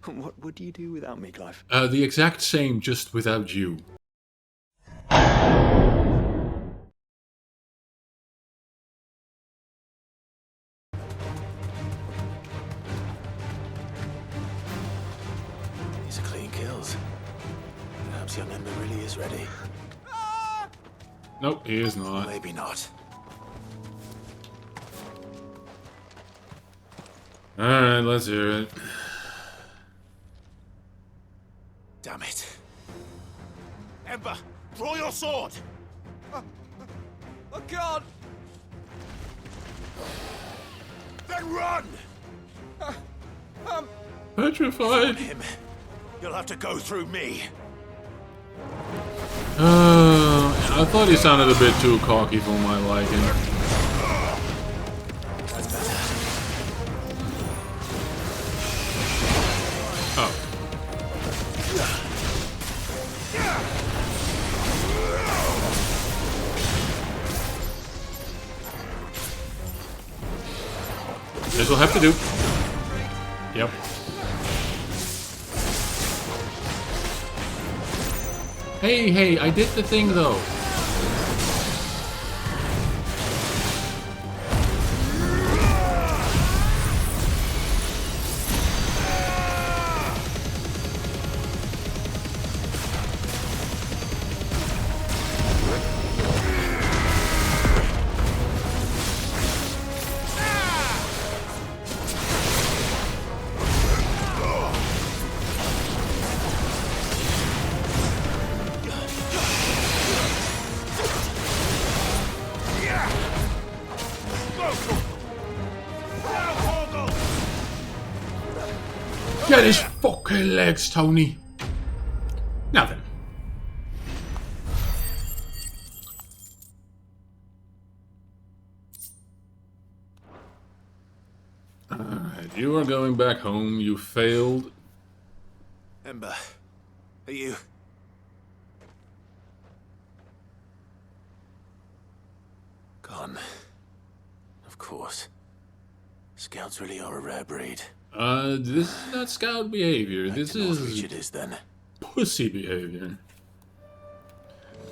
What would you do without me, Clive? The exact same, just without you. These are clean kills. Perhaps young Ember really is ready. Nope, he is not. Maybe not. Alright, let's hear it. Damn it. Ember, draw your sword! I can't! Then run! Petrified. Him. You'll have to go through me. I thought he sounded a bit too cocky for my liking. That's better. Oh. This will have to do. Yep. Hey, I did the thing though. Get his fucking legs, Tony. Now then. Alright, you are going back home. You failed. Ember, are you... Gone. Of course. Scouts really are a rare breed. This is not scout behavior. This is it is then. pussy behavior.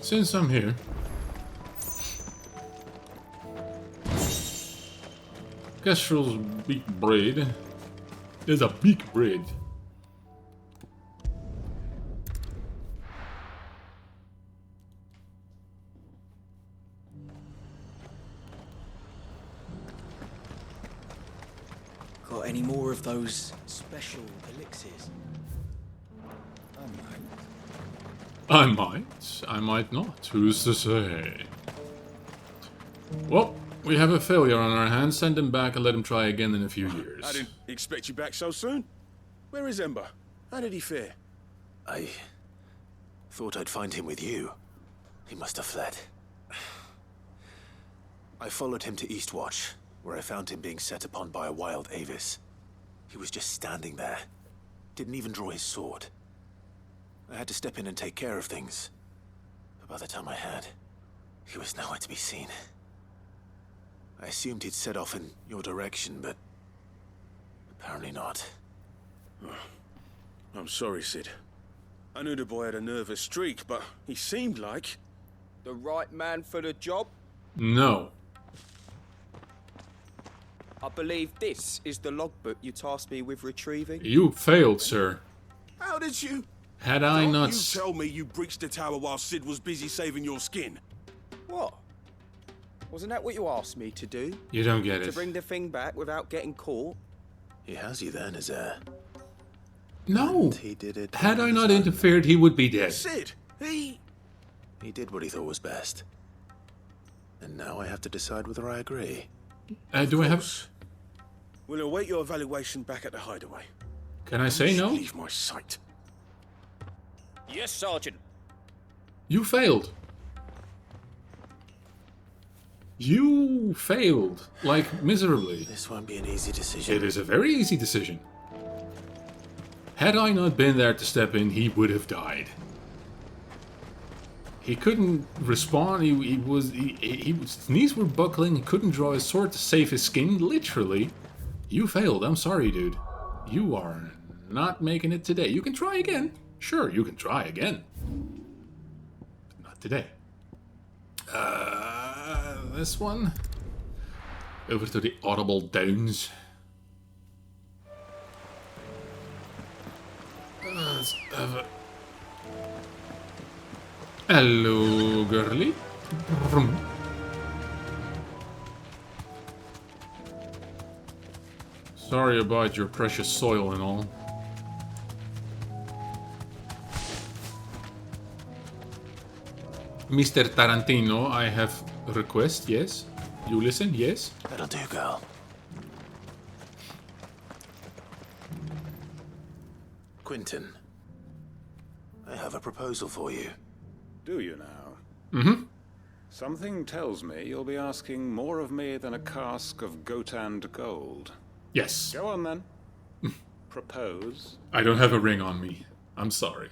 Since I'm here. Kestrel's beak braid is a beak braid. Got any more of those special elixirs? I might not. Who's to say? Well, we have a failure on our hands. Send him back and let him try again in a few years. I didn't expect you back so soon. Where is Ember? How did he fare? I thought I'd find him with you. He must have fled. I followed him to Eastwatch, where I found him being set upon by a wild Avis. He was just standing there. Didn't even draw his sword. I had to step in and take care of things. But by the time I had, he was nowhere to be seen. I assumed he'd set off in your direction, but apparently not. I'm sorry, Sid. I knew the boy had a nervous streak, but he seemed like... The right man for the job? No. I believe this is the logbook you tasked me with retrieving. You failed, sir. How did you... Had I Don't not... you tell me you breached the tower while Sid was busy saving your skin? What? Wasn't that what you asked me to do? You don't get To it. bring the thing back without getting caught? He has you then, his heir. No. And he did it. Had I not interfered, he would be dead. Sid, he did what he thought was best. And now I have to decide whether I agree. Do I have... will await your evaluation back at the hideaway. Can I say no? Leave my sight. Yes, Sergeant. You failed. You failed. Like, miserably. This won't be an easy decision. It is a very easy decision. Had I not been there to step in, he would have died. He couldn't respond. His knees were buckling. He couldn't draw his sword to save his skin. Literally, you failed. I'm sorry, dude. You are not making it today. You can try again. Sure, you can try again. Not today. This one. Over to the Audible Downs. Let's have a... Hello, girly. Sorry about your precious soil and all. Mr. Tarantino, I have a request, yes? You listen, yes? That'll do, girl. Quentin, I have a proposal for you. Do you now? Mm-hmm. Something tells me you'll be asking more of me than a cask of Gotand gold. Yes. Go on then. Propose. I don't have a ring on me. I'm sorry.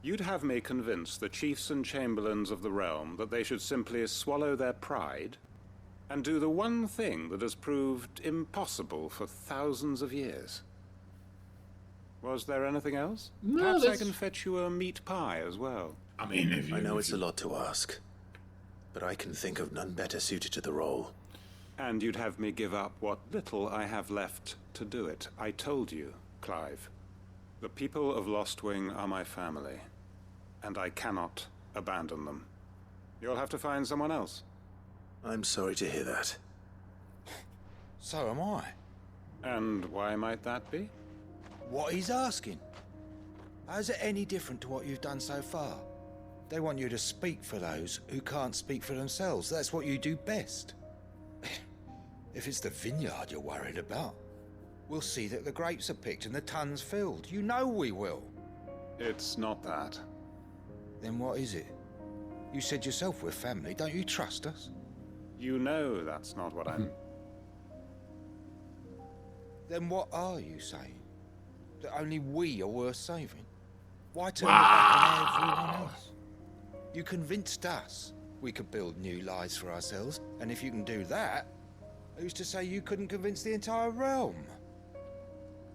You'd have me convince the chiefs and chamberlains of the realm that they should simply swallow their pride and do the one thing that has proved impossible for thousands of years. Was there anything else? No, Perhaps I that's... can fetch you a meat pie as well. I mean, if you... I know it's a lot to ask, but I can think of none better suited to the role. And you'd have me give up what little I have left to do it. I told you, Clive. The people of Lostwing are my family, and I cannot abandon them. You'll have to find someone else. I'm sorry to hear that. So am I. And why might that be? What he's asking. How's it any different to what you've done so far? They want you to speak for those who can't speak for themselves. That's what you do best. If it's the vineyard you're worried about, we'll see that the grapes are picked and the tons filled. You know we will. It's not that. Then what is it? You said yourself we're family. Don't you trust us? You know that's not what I'm... Then what are you saying? That only we are worth saving? Why turn it back on everyone else? You convinced us we could build new lives for ourselves, and if you can do that, who's to say you couldn't convince the entire realm?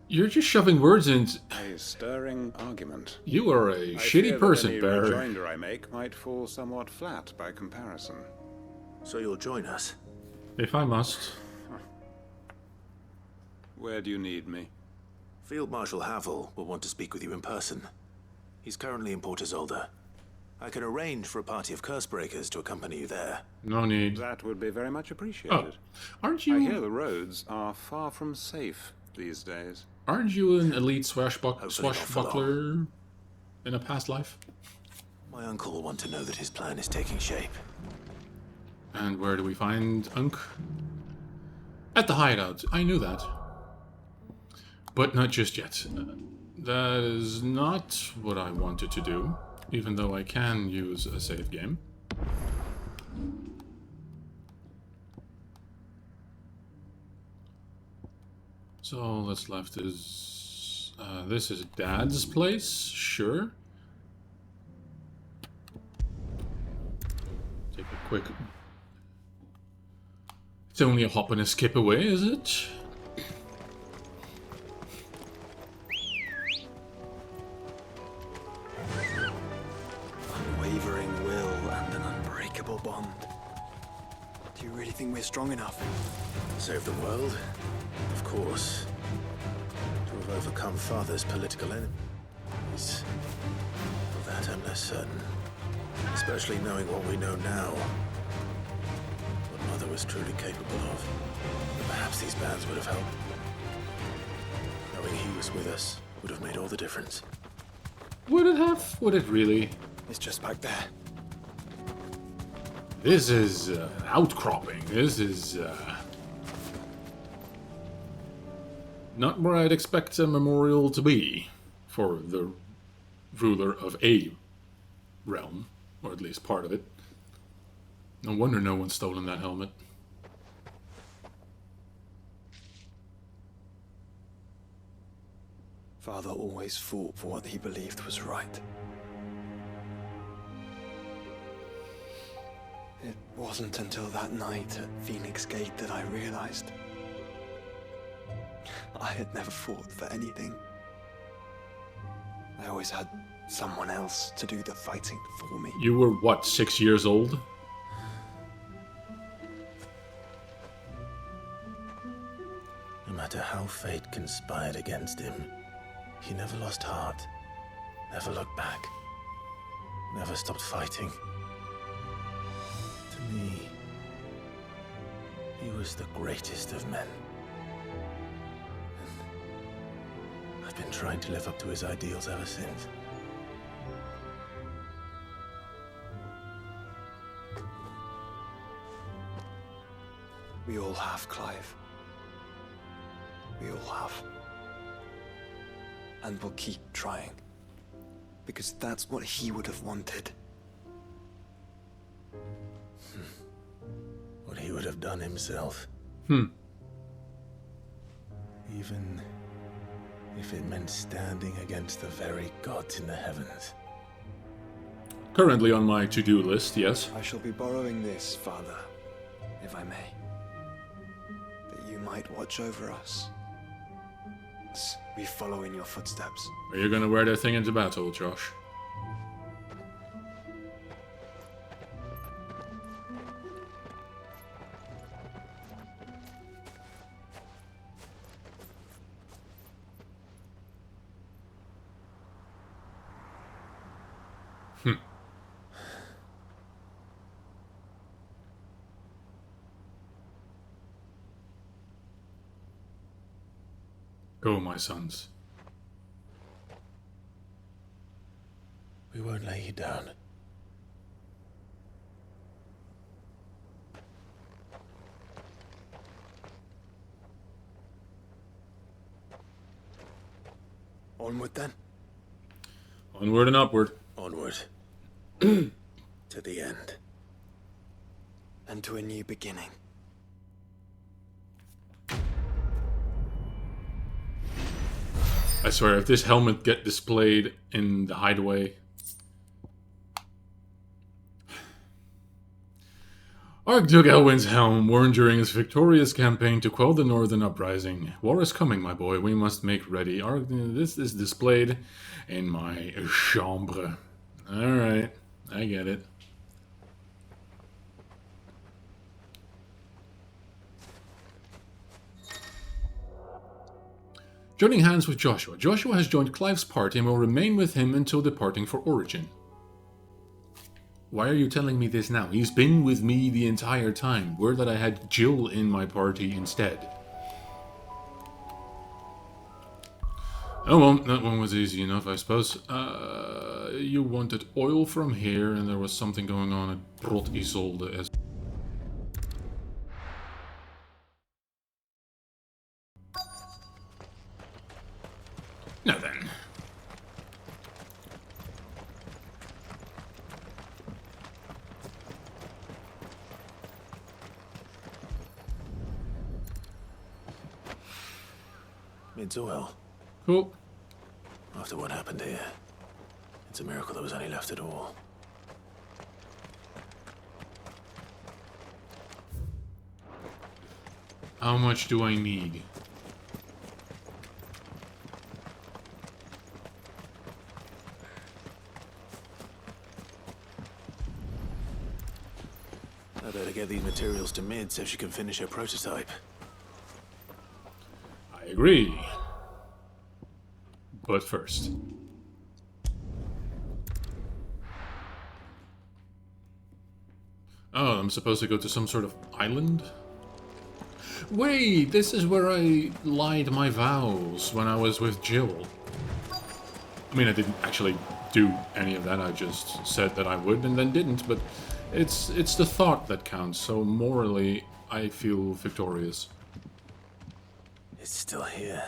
You're just shoving words in. A stirring argument. You are a I shitty fear person, that any Bear. rejoinder I make might fall somewhat flat by comparison. So you'll join us? If I must. Where do you need me? Field Marshal Havel will want to speak with you in person. He's currently in Port Isolde. I can arrange for a party of Cursebreakers to accompany you there. No need. That would be very much Oh, appreciated. aren't I hear you? the roads are far from safe these days. Aren't you an elite Hopefully not for swashbuckler in a past life? My uncle will want to know that his plan is taking shape. And where do we find Unk? At the hideout. I knew that. But not just yet. That is not what I wanted to do, even though I can use a save game. So what's left is... this is Dad's place, sure. Take a quick... It's only a hop and a skip away, is it? Unwavering will and an unbreakable bond. Do you really think we're strong enough? Save the world? Of course. To have overcome Father's political enemies. Of that I'm less certain. Especially knowing what we know now. What Mother was truly capable of. But perhaps these bands would have helped. Knowing he was with us would have made all the difference. Would it have? Would it really? It's just back there. This is outcropping. This is not where I'd expect a memorial to be for the ruler of a realm, or at least part of it. No wonder no one's stolen that helmet. Father always fought for what he believed was right. It wasn't until that night at Phoenix Gate that I realized I had never fought for anything. I always had someone else to do the fighting for me. You were, what, 6 years old? No matter how fate conspired against him, he never lost heart, never looked back, never stopped fighting. To me, he was the greatest of men. And I've been trying to live up to his ideals ever since. We all have, Clive. We all have. And we'll keep trying. Because that's what he would have wanted. What he would have done himself. Hmm. Even if it meant standing against the very gods in the heavens. Currently on my to-do list, yes. I shall be borrowing this, Father, if I may. That you might watch over us. As we follow in your footsteps. Are you gonna wear that thing into battle, Josh? Go, my sons. We won't lay you down. Onward then. Onward and upward. Onward. To the end. And to a new beginning. I swear, if this helmet get displayed in the hideaway... Archduke Elwin's helm worn during his victorious campaign to quell the Northern Uprising. War is coming, my boy. We must make ready. This is displayed in my chambre. Alright, I get it. Joining hands with Joshua. Joshua has joined Clive's party and will remain with him until departing for Origin. Why are you telling me this now? He's been with me the entire time. Word that I had Jill in my party instead. Oh well, that one was easy enough, I suppose. You wanted oil from here, and there was something going on at Brot Isolde as... Now then. It's oil. Cool. After what happened here, it's a miracle there was any left at all. How much do I need? I better get these materials to Mid so she can finish her prototype. I agree. But first. Oh, I'm supposed to go to some sort of island? Wait, this is where I lied my vows when I was with Jill. I mean, I didn't actually do any of that, I just said that I would and then didn't, but it's the thought that counts, so morally, I feel victorious. It's still here.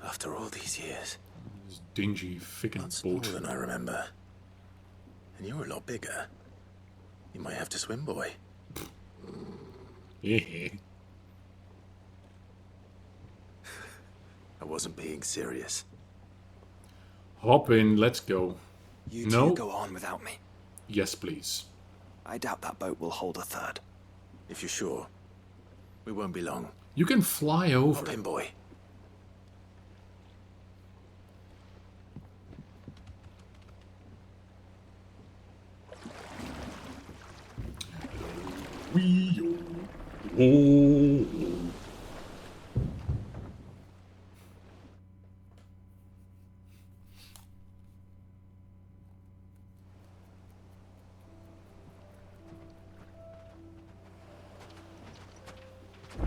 After all these years. This dingy, fickin' Not smaller boat. than I remember. And you're a lot bigger. You might have to swim, boy. Yeah. I wasn't being serious. Hop in, let's go. You No. two go on without me. Yes, please. I doubt that boat will hold a third. If you're sure, we won't be long. You can fly over. Hop in, boy. Oh.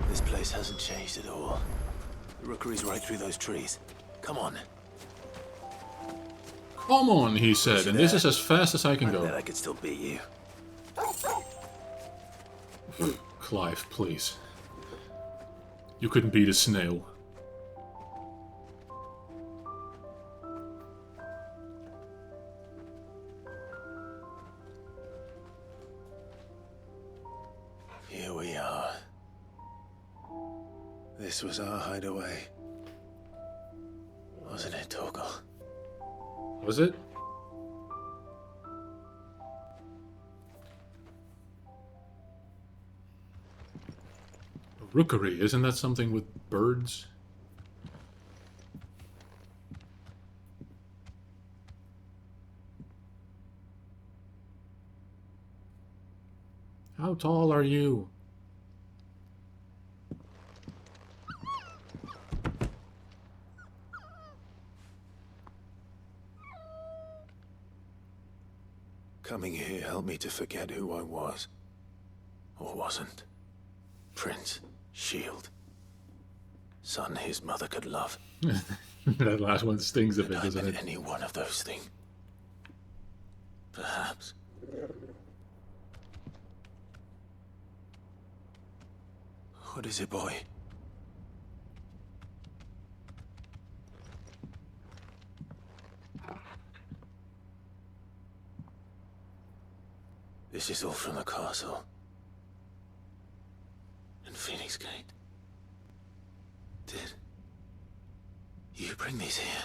This place hasn't changed at all. The rookery's right through those trees. Come on. Come on, he said, and this is as fast as I can I bet go. I could still beat you. Clive, please. You couldn't beat a snail. Here we are. This was our hideaway. Wasn't it, Torgal? Was it? A rookery, isn't that something with birds? How tall are you? Coming here helped me to forget who I was. Or wasn't. Prince, shield. Son his mother could love. That last one stings a bit, I doesn't meant it? any one of those things. Perhaps. What is it, boy? This is all from the castle. And Phoenix Gate. Did you bring these here?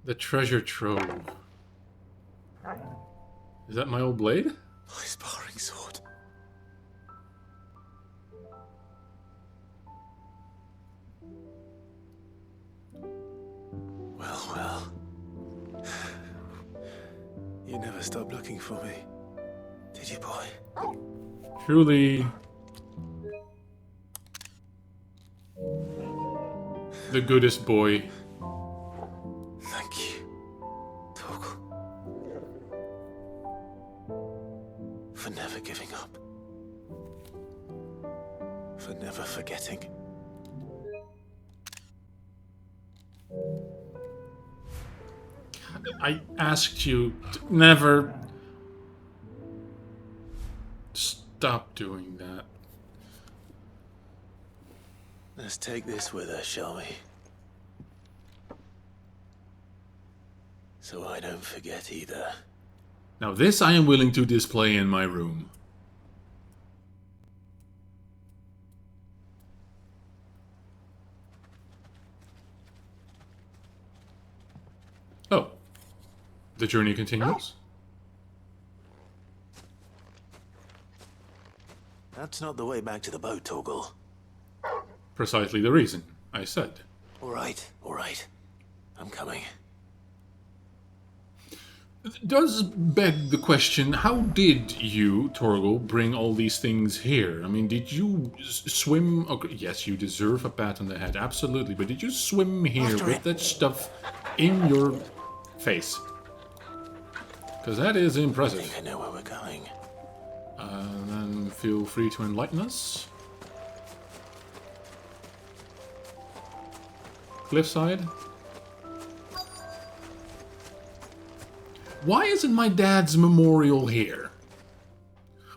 The treasure trove. Is that my old blade? My sparring sword. Well, well. You never stopped looking for me, did you, boy? Truly the goodest boy. Thank you, Torgal. For never giving up. For never forgetting. I asked you to never stop doing that. Let's take this with us, shall we? So I don't forget either. Now this I am willing to display in my room. Oh. The journey continues? That's not the way back to the boat, Torgal. Precisely the reason, I said. All right. I'm coming. Does beg the question, how did you, Torgal, bring all these things here? I mean, did you swim... Okay, yes, you deserve a pat on the head, absolutely. But did you swim here with that stuff in your face? Because that is I impressive. think I know where we're going. Then feel free to enlighten us. Cliffside. Why isn't my dad's memorial here?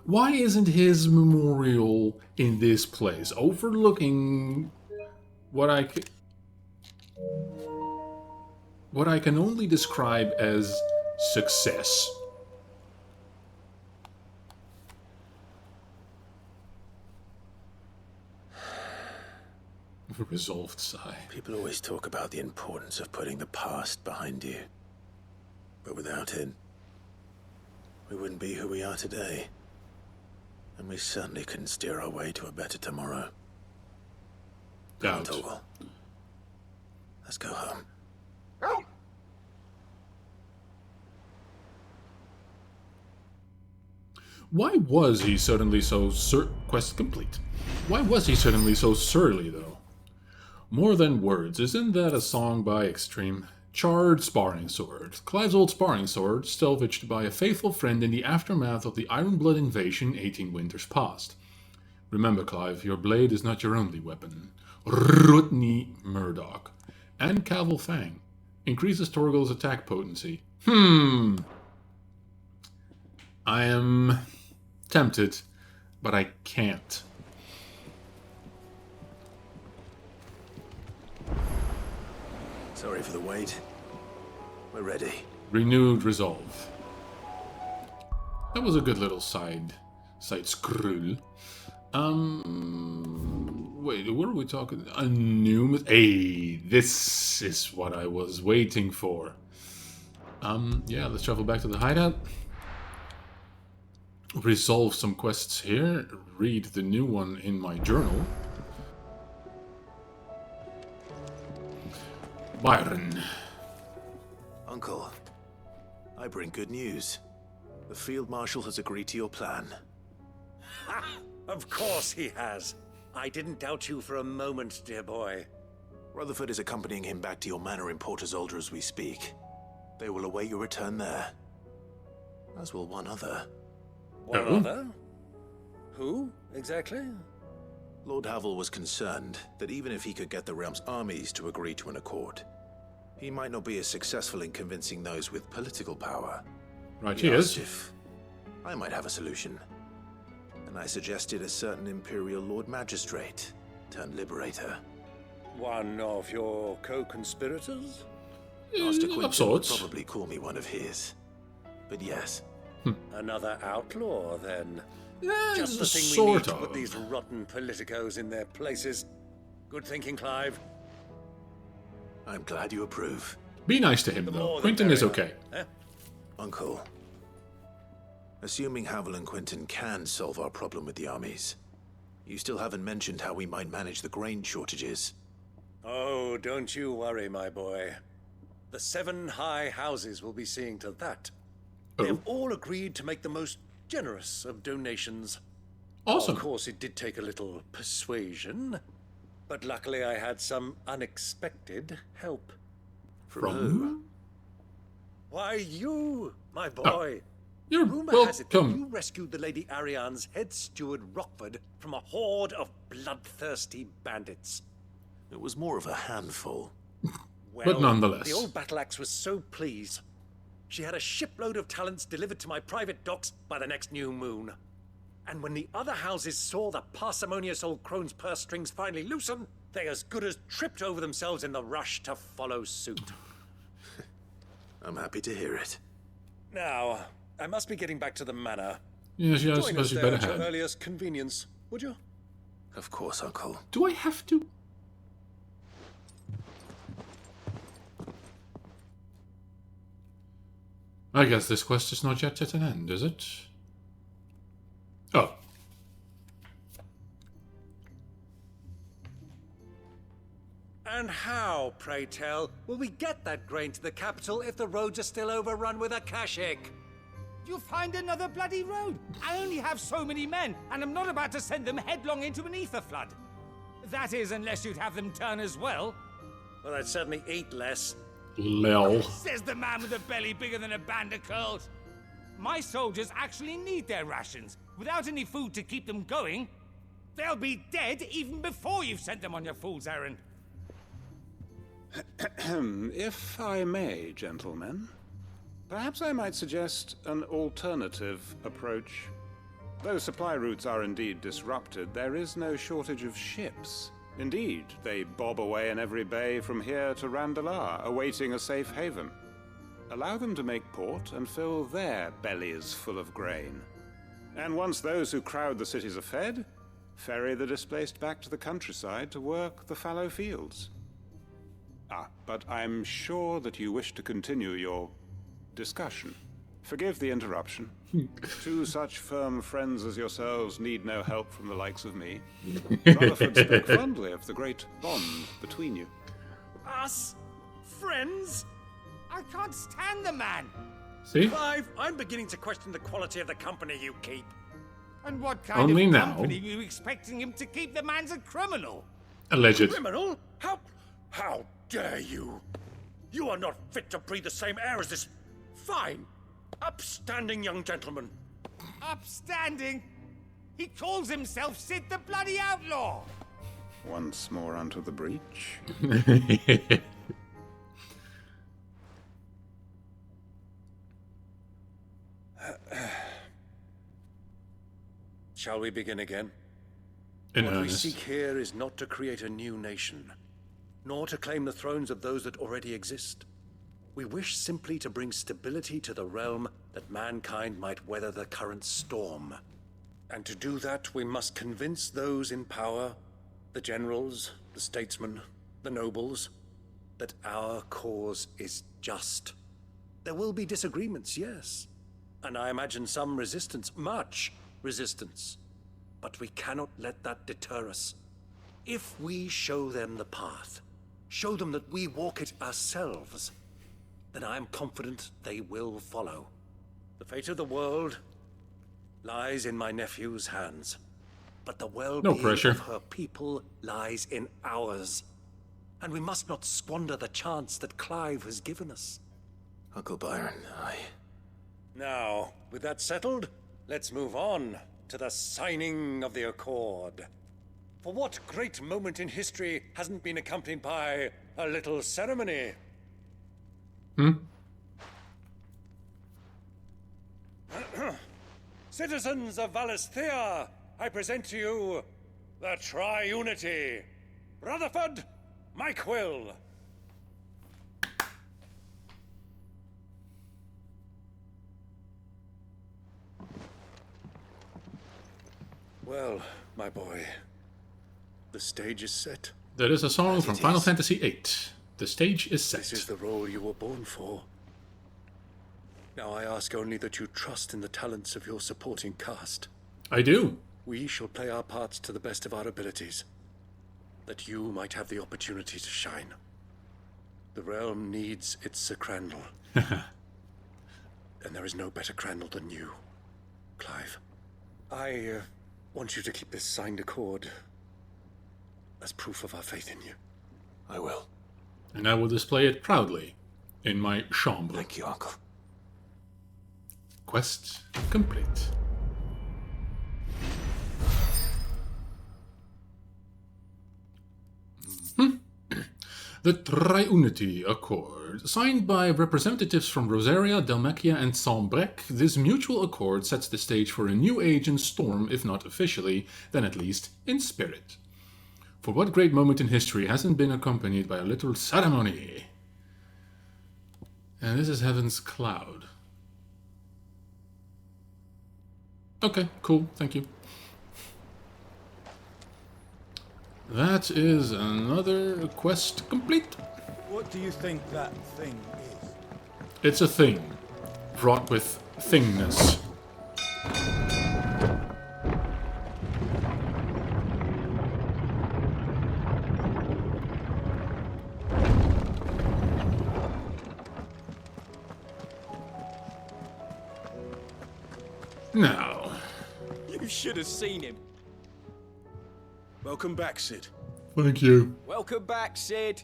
Why isn't his memorial in this place, overlooking what I can only describe as success? A resolved sigh. People always talk about the importance of putting the past behind you. But without it, we wouldn't be who we are today. And we certainly couldn't steer our way to a better tomorrow. Doubt. Toggle. Let's go home. Why was he suddenly so quest complete. Why was he suddenly so surly, though? More than words, isn't that a song by Extreme? Charred sparring sword. Clive's old sparring sword, salvaged by a faithful friend in the aftermath of the Ironblood invasion 18 winters past. Remember, Clive, your blade is not your only weapon. Rutni Murdoch. And Caval Fang. Increases Torgal's attack potency. I am tempted, but I can't. Sorry for the wait. We're ready. Renewed resolve. That was a good little side scroll. Wait, what are we talking? A new... Hey, this is what I was waiting for. Yeah, let's travel back to the hideout. Resolve some quests here. Read the new one in my journal. Byron. Uncle, I bring good news. The Field Marshal has agreed to your plan. Ha! Of course he has. I didn't doubt you for a moment, dear boy. Rutherford is accompanying him back to your manor in Port Isolde as we speak. They will await your return there. As will one other. One other? Who, exactly? Lord Havel was concerned that even if he could get the realm's armies to agree to an accord, he might not be as successful in convincing those with political power. Right, He he asked is. if I might have a solution. And I suggested a certain Imperial Lord Magistrate turned Liberator. One of your co-conspirators? Master Of Quinton would sorts. probably call me one of his. But yes, Another outlaw, then. Yeah, Just the thing we sort need to of. put these rotten politicos in their places. Good thinking, Clive. I'm glad you approve. Be nice to him, The though. more the Quentin is merrier. okay. Eh? Uncle, assuming Havel and Quinton can solve our problem with the armies, you still haven't mentioned how we might manage the grain shortages. Oh, don't you worry, my boy. The 7 high houses will be seeing to that. Oh. They've all agreed to make the most generous of donations. Awesome. Of course, it did take a little persuasion, but luckily I had some unexpected help. From who? From? Why, you, my boy. You're Rumor has it that welcome. you rescued the Lady Ariane's head steward Rockford from a horde of bloodthirsty bandits. It was more of a handful. Well, nonetheless. the old battle axe was so pleased. She had a shipload of talents delivered to my private docks by the next new moon. And when the other houses saw the parsimonious old crone's purse strings finally loosen, they as good as tripped over themselves in the rush to follow suit. I'm happy to hear it. Now, I must be getting back to the manor. Yes, I Join suppose us you there better at your have. earliest convenience, would you? Of course, Uncle. Do I have to? I guess this quest is not yet at an end, is it? Oh. And how, pray tell, will we get that grain to the capital if the roads are still overrun with Akashic? You'll find another bloody road. I only have so many men, and I'm not about to send them headlong into an ether flood. That is, unless you'd have them turn as well. Well, I'd certainly eat less. Lel. Says the man with a belly bigger than a band of curls. My soldiers actually need their rations. Without any food to keep them going, they'll be dead even before you've sent them on your fool's errand. If I may, gentlemen, perhaps I might suggest an alternative approach. Though supply routes are indeed disrupted, there is no shortage of ships. Indeed, they bob away in every bay from here to Randalar, awaiting a safe haven. Allow them to make port and fill their bellies full of grain. And once those who crowd the cities are fed, ferry the displaced back to the countryside to work the fallow fields. But I'm sure that you wish to continue your discussion. Forgive the interruption. Two such firm friends as yourselves need no help from the likes of me. Rutherford spoke fondly of the great bond between you. Us? Friends? I can't stand the man. See? Clive, I'm beginning to question the quality of the company you keep. And what kind Only of now. company are you expecting him to keep? The man's a criminal. Alleged. Criminal? How dare you? You are not fit to breathe the same air as this fine, upstanding young gentleman. Upstanding? He calls himself Sid the Bloody Outlaw. Once more onto the breach. Shall we begin again? In What we earnest. seek here is not to create a new nation, nor to claim the thrones of those that already exist. We wish simply to bring stability to the realm that mankind might weather the current storm. And to do that, we must convince those in power, the generals, the statesmen, the nobles, that our cause is just. There will be disagreements, yes. And I imagine some resistance, much resistance. But we cannot let that deter us. If we show them the path, show them that we walk it ourselves, then I am confident they will follow. The fate of the world lies in my nephew's hands, but the well-being pressure. of her people lies in ours. And we must not squander the chance that Clive has given us. Uncle Byron, Now, with that settled, let's move on to the signing of the Accord. For what great moment in history hasn't been accompanied by a little ceremony? Citizens of Valisthea, I present to you the Triunity. Rutherford, Mike Will. Well, my boy, the stage is set. That is a song from Final Fantasy VIII. The stage is set. This is the role you were born for. Now I ask only that you trust in the talents of your supporting cast. I do. We shall play our parts to the best of our abilities, that you might have the opportunity to shine. The realm needs its Sir Crandall. And there is no better Crandall than you, Clive. I want you to keep this signed accord as proof of our faith in you. I will. And I will display it proudly in my chambre. Thank you, Uncle. Quest complete. The Triunity Accord. Signed by representatives from Rosaria, Dalmacia, and Sambrec, this mutual accord sets the stage for a new age in storm, if not officially, then at least in spirit. For what great moment in history hasn't been accompanied by a little ceremony? And this is Heaven's Cloud. Okay, cool, thank you. That is another quest complete. What do you think that thing is? It's a thing, fraught with thingness. Now, You should have seen him. Welcome back, Sid. thank you. Welcome back, Sid.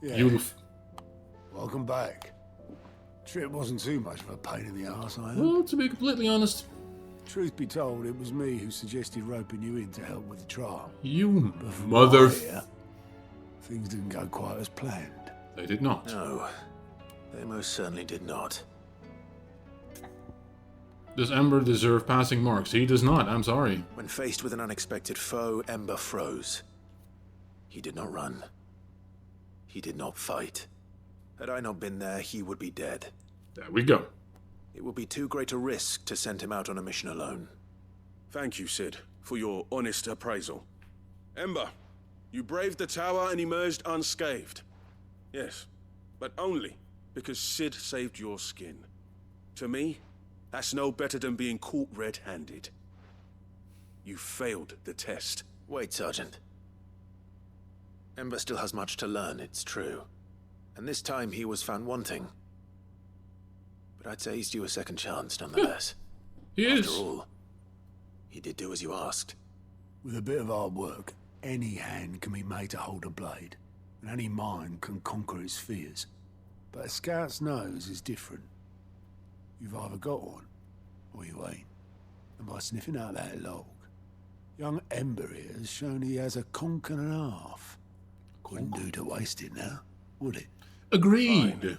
You. Welcome back. Trip wasn't too much of a pain in the arse, I hope. Well, to be completely honest, Truth be told, it was me who suggested roping you in to help with the trial. you From mother. what I hear, things didn't go quite as planned. They did not. No, they most certainly did not. Does Ember deserve passing marks? He does not, I'm sorry. When faced with an unexpected foe, Ember froze. He did not run. He did not fight. Had I not been there, he would be dead. There we go. It would be too great a risk to send him out on a mission alone. Thank you, Sid, for your honest appraisal. Ember, you braved the tower and emerged unscathed. Yes, but only because Sid saved your skin. To me, that's no better than being caught red-handed. You failed the test. Wait, Sergeant. Ember still has much to learn, it's true. And this time he was found wanting. But I'd say he's due a second chance, nonetheless. He is. After all, he did do as you asked. With a bit of hard work, any hand can be made to hold a blade, and any mind can conquer its fears. But a scout's nose is different. You've either got one, or you ain't. And by sniffing out that log, young Ember here has shown he has a conch and a half. Wouldn't do to waste it now, would it? Agreed. Fine.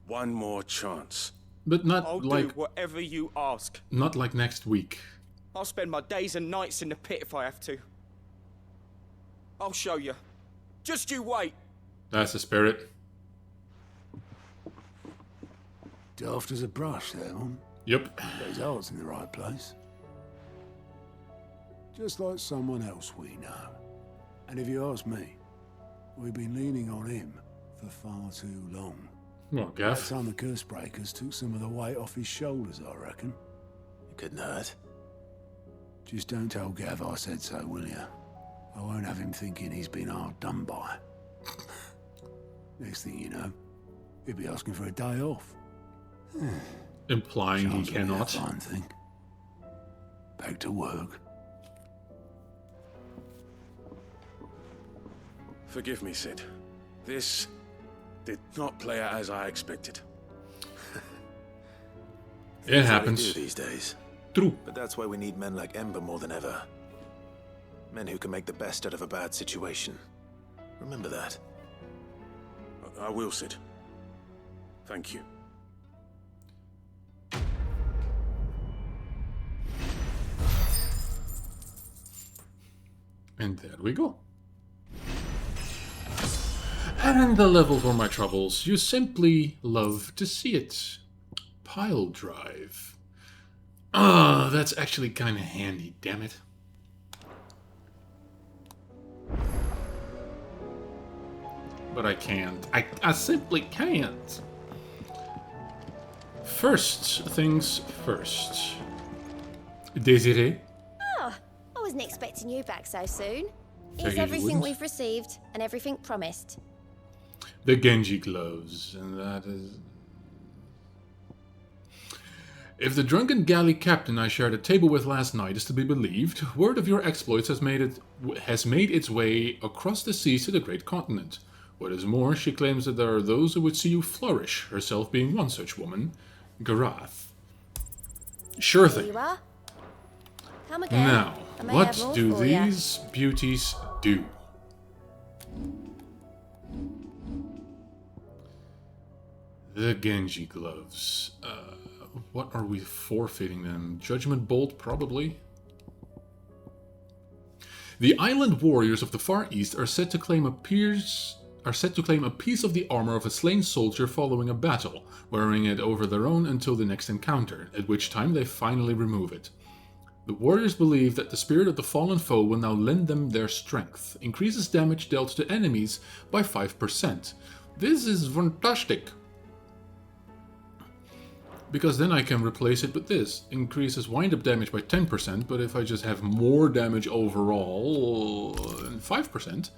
One more chance. But not I'll like... do whatever you ask. Not like next week. I'll spend my days and nights in the pit if I have to. I'll show you. Just you wait. That's the spirit. Daft as a brush, that one. Yep. But his heart's in the right place. Just like someone else we know. And if you ask me, we've been leaning on him for far too long. Well, That Gaff. time the curse breakers took some of the weight off his shoulders, I reckon. It couldn't hurt. Just don't tell Gav I said so, will you? I won't have him thinking he's been hard done by. Next thing you know, he'll be asking for a day off. Implying he Chance will be a cannot. fine thing. Back to work. Forgive me, Sid. This did not play out as I expected. It That's what they happens. do these days. True. But that's why we need men like Ember more than ever. Men who can make the best out of a bad situation. Remember that. I will, Sid. Thank you. And there we go. And the level for my troubles. You simply love to see it. Pile drive. Ah, that's actually kind of handy, damn it. But I can't. I simply can't. First things first. Desiree? Oh, I wasn't expecting you back so soon. Figured Here's you everything wouldn't. we've received and everything promised. The Genji gloves, and that is... If the drunken galley captain I shared a table with last night is to be believed, word of your exploits has made its way across the seas to the great continent. What is more, she claims that there are those who would see you flourish, herself being one such woman, Garath. Sure Here thing. you are. Come again. Now, I may what have more do for ya. these beauties do? The Genji gloves. What are we forfeiting them? Judgment Bolt, probably? The island warriors of the Far East are said to claim a piece of the armor of a slain soldier following a battle, wearing it over their own until the next encounter, at which time they finally remove it. The warriors believe that the spirit of the fallen foe will now lend them their strength, increases damage dealt to enemies by 5%. This is fantastic! Because then I can replace it with this. Increases wind-up damage by 10%, but if I just have more damage overall, 5%,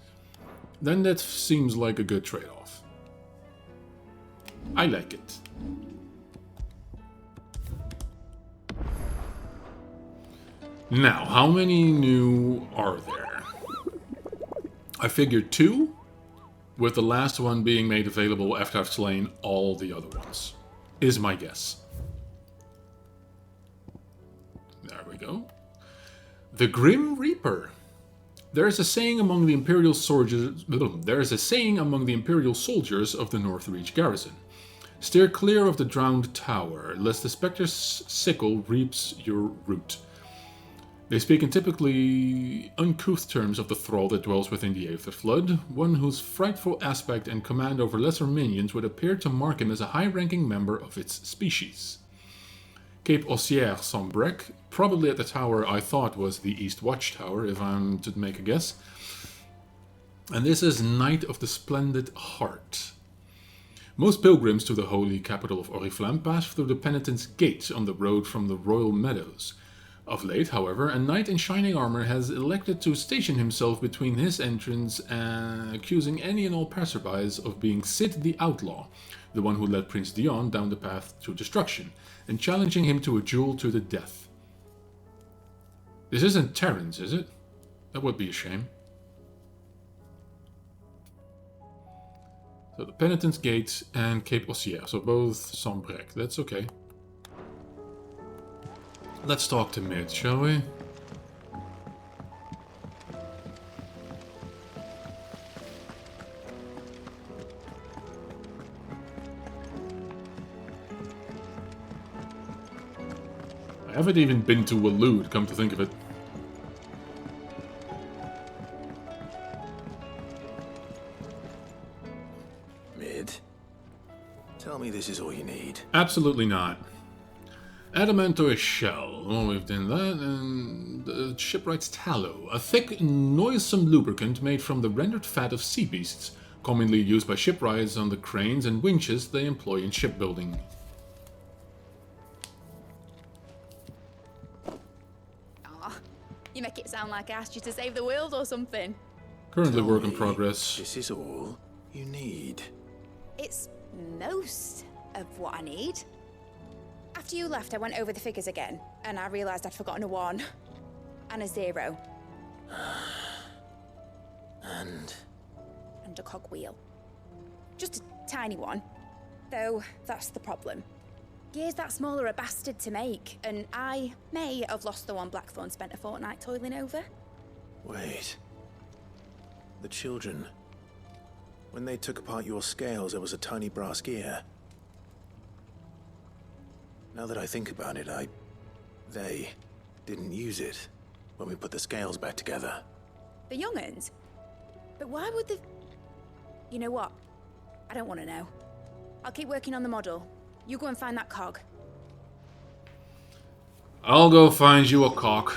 then that seems like a good trade-off. I like it. Now, how many new are there? I figured 2, with the last one being made available after I've slain all the other ones, is my guess. There we go. The Grim Reaper. There is a saying among the Imperial soldiers. There is a saying among the Imperial soldiers of the Northreach garrison: steer clear of the drowned tower, lest the spectre's sickle reaps your root. They speak in typically uncouth terms of the thrall that dwells within the Aether Flood, one whose frightful aspect and command over lesser minions would appear to mark him as a high-ranking member of its species. Cape Ossier-Sombrec, probably at the tower I thought was the East Watchtower, if I'm to make a guess. And this is Knight of the Splendid Heart. Most pilgrims to the holy capital of Oriflamme pass through the Penitent's Gate on the road from the Royal Meadows. Of late, however, a knight in shining armor has elected to station himself between his entrance and accusing any and all passerbys of being Sid the Outlaw, the one who led Prince Dion down the path to destruction, and challenging him to a duel to the death. This isn't Terrence, is it? That would be a shame. So the Penitent's Gate and Cape Ossier, so both Sambrec. That's okay. Let's talk to Mid, shall we? I haven't even been to Waloed, come to think of it. Mid, tell me this is all you need. Absolutely not. Adamant or a shell. Oh, we've done that. And the shipwright's tallow. A thick, noisome lubricant made from the rendered fat of sea beasts, commonly used by shipwrights on the cranes and winches they employ in shipbuilding. Aw, you make it sound like I asked you to save the world or something. Currently work in progress. This is all you need. It's most of what I need. After you left, I went over the figures again, and I realised I'd forgotten a 1 and a 0. And a cogwheel. Just a tiny one. Though, that's the problem. Gears that small are a bastard to make, and I may have lost the one Blackthorn spent a fortnight toiling over. wait. The children. When they took apart your scales, there was a tiny brass gear. Now that I think about it, they didn't use it when we put the scales back together. The young'uns? But why would the... You know what? I don't want to know. I'll keep working on the model. You go and find that cog. I'll go find you a cock.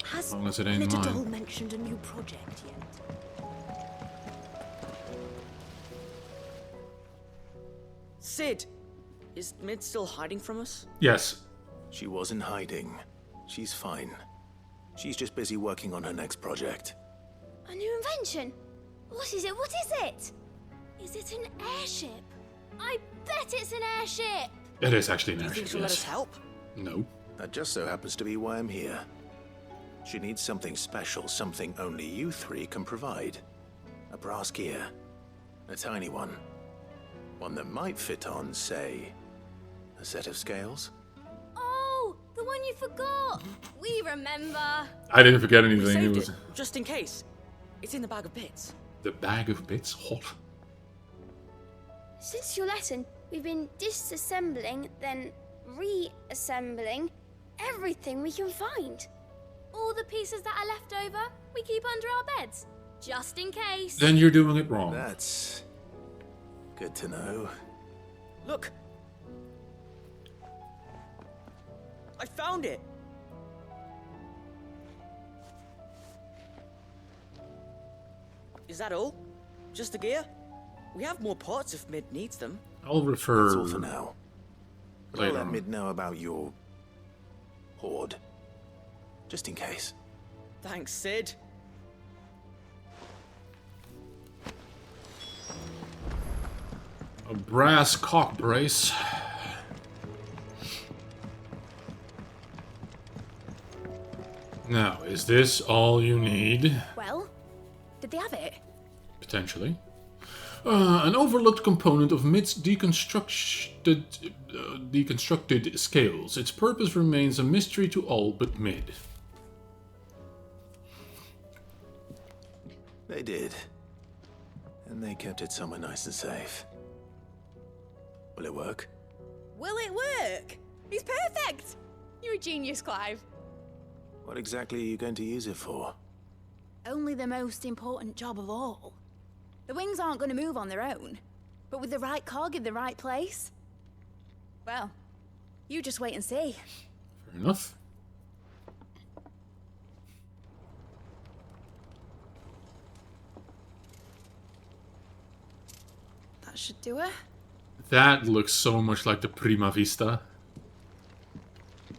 Has long as it ain't Little mine. mentioned a new project yet? Sid! Is Mid still hiding from us? Yes. She wasn't hiding. She's fine. She's just busy working on her next project. A new invention? What is it? What is it? Is it an airship? I bet it's an airship! It is actually an Do you think airship, she'll let yes. us help? No. That just so happens to be why I'm here. She needs something special, something only you three can provide. A brass gear. A tiny one. One that might fit on, say, a set of scales. Oh, the one you forgot! We remember! I didn't forget We anything. It saved was it, just in case. It's in the bag of bits. the bag of bits. Hot. Since your lesson, we've been disassembling, then reassembling everything we can find. All the pieces that are left over, we keep under our beds, just in case. Then you're doing it wrong. That's good to know. Look! I found it! Is that all? Just the gear? We have more parts if Mid needs them. I'll refer That's all for now. But I'll later let on. Mid know about your hoard. Just in case. Thanks, Sid. A brass cock brace. Now, is this all you need? Well, did they have it? Potentially. An overlooked component of Mid's deconstructed scales. Its purpose remains a mystery to all but Mid. They did. And they kept it somewhere nice and safe. Will it work? Will it work? He's perfect! You're a genius, Clive. What exactly are you going to use it for? Only the most important job of all. The wings aren't going to move on their own, but with the right cog in the right place. Well, you just wait and see. Fair enough. That should do it. That looks so much like the Prima Vista.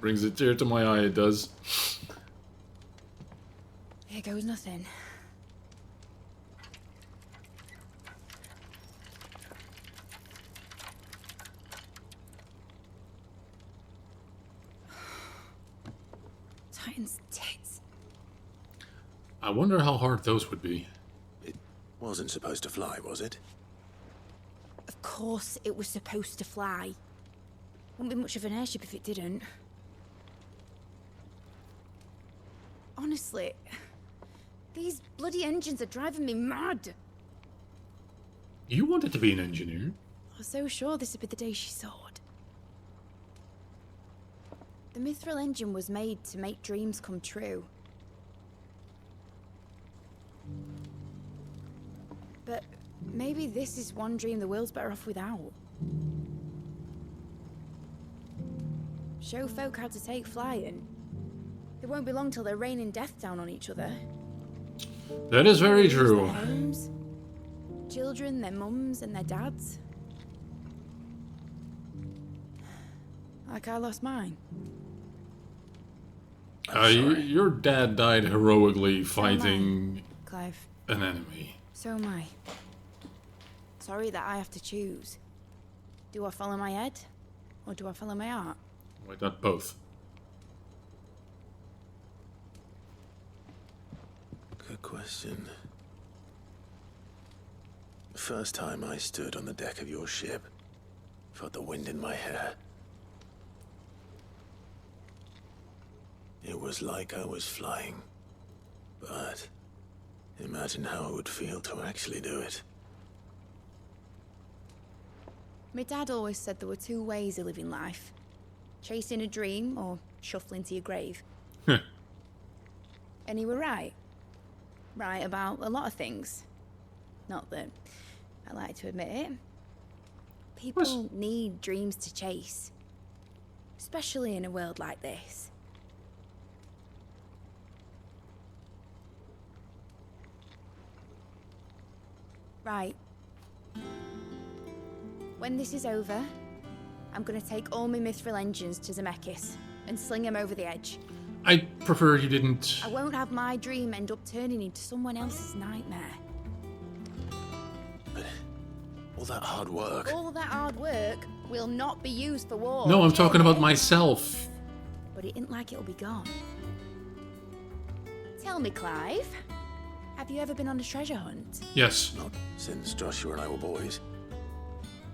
Brings a tear to my eye, it does. Here goes nothing. Titan's tits. I wonder how hard those would be. It wasn't supposed to fly, was it? Of course it was supposed to fly. Wouldn't be much of an airship if it didn't. Honestly, these bloody engines are driving me mad. You wanted to be an engineer. I was so sure this would be the day she soared. The mithril engine was made to make dreams come true. But maybe this is one dream the world's better off without. Show folk how to take flying. It won't be long till they're raining death down on each other. That is very Lose true. Their homes, children, their mums, and their dads. Like I lost mine. Your dad died heroically fighting Clive. an enemy. So am I. Sorry that I have to choose. Do I follow my head, or do I follow my heart? Why not both? Good question. The first time I stood on the deck of your ship, felt the wind in my hair. It was like I was flying. But imagine how it would feel to actually do it. My dad always said there were two ways of living life. Chasing a dream or shuffling to your grave. And he were right. Right about a lot of things. Not that I like to admit it. People need dreams to chase. Especially in a world like this. Right. When this is over, I'm gonna take all my mithril engines to Zemeckis and sling them over the edge. I prefer you didn't. I won't have my dream end up turning into someone else's nightmare. But all that hard work. All that hard work will not be used for war. No, I'm talking about myself. But it ain't like it'll be gone. Tell me, Clive, have you ever been on a treasure hunt? Yes. Not since Joshua and I were boys.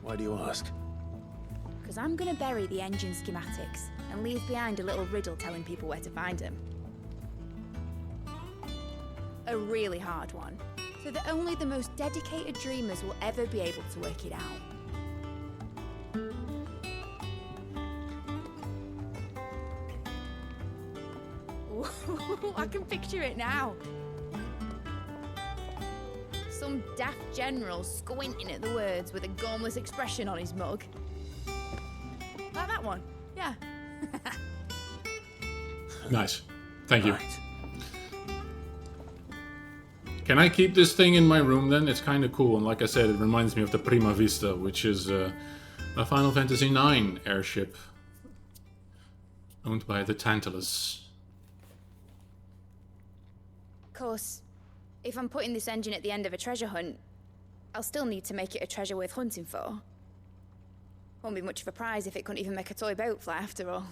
Why do you ask? Because I'm gonna bury the engine schematics and leave behind a little riddle telling people where to find them. A really hard one, so that only the most dedicated dreamers will ever be able to work it out. Ooh, I can picture it now. Some daft general squinting at the words with a gormless expression on his mug. Like that one, yeah. Nice. Thank you. Right. Can I keep this thing in my room then? It's kind of cool, and like I said, it reminds me of the Prima Vista, which is a Final Fantasy IX airship owned by the Tantalus. Of course, if I'm putting this engine at the end of a treasure hunt, I'll still need to make it a treasure worth hunting for. Won't be much of a prize if it couldn't even make a toy boat fly after all.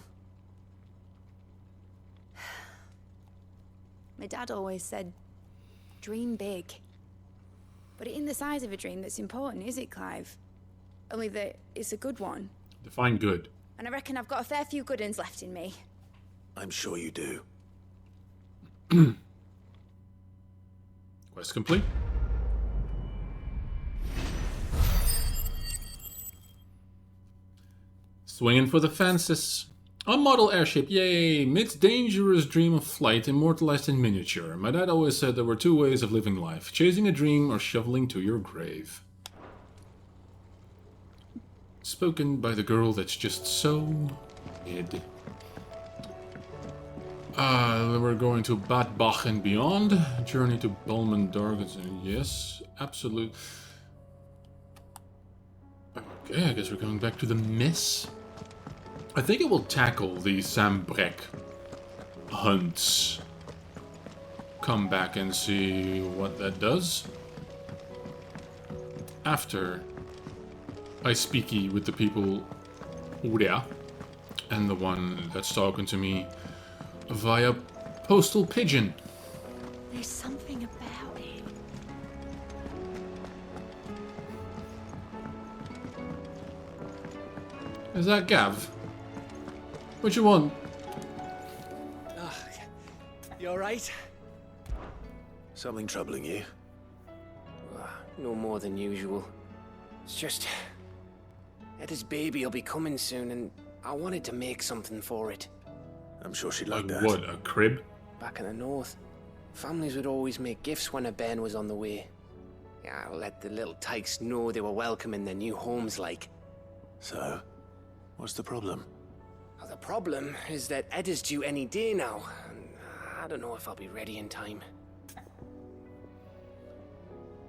My dad always said, dream big. But it ain't the size of a dream that's important, is it, Clive? Only that it's a good one. Define good. And I reckon I've got a fair few good uns left in me. I'm sure you do. Quest complete. Swinging for the fences. A model airship, yay! Mid's dangerous dream of flight immortalized in miniature. My dad always said there were two ways of living life. Chasing a dream or shoveling to your grave. Spoken by the girl that's just so mid. We're going to Bad Bach and beyond. Journey to Balman Dargans. Yes, absolute. Okay, I guess we're going back to the mess. I think it will tackle the Sambrek hunts. Come back and see what that does. After I speaky with the people there, and the one that's talking to me via postal pigeon. There's something about him. Is that Gav? What you want? You alright? Something troubling you? No more than usual. It's just... Etta's baby will be coming soon, and I wanted to make something for it. I'm sure she'd like that. What, a crib? Back in the north, families would always make gifts when a bairn was on the way. Yeah, I'll let the little tykes know they were welcome in their new homes, like. So, what's the problem? Well, the problem is that Etta's due any day now, and I don't know if I'll be ready in time.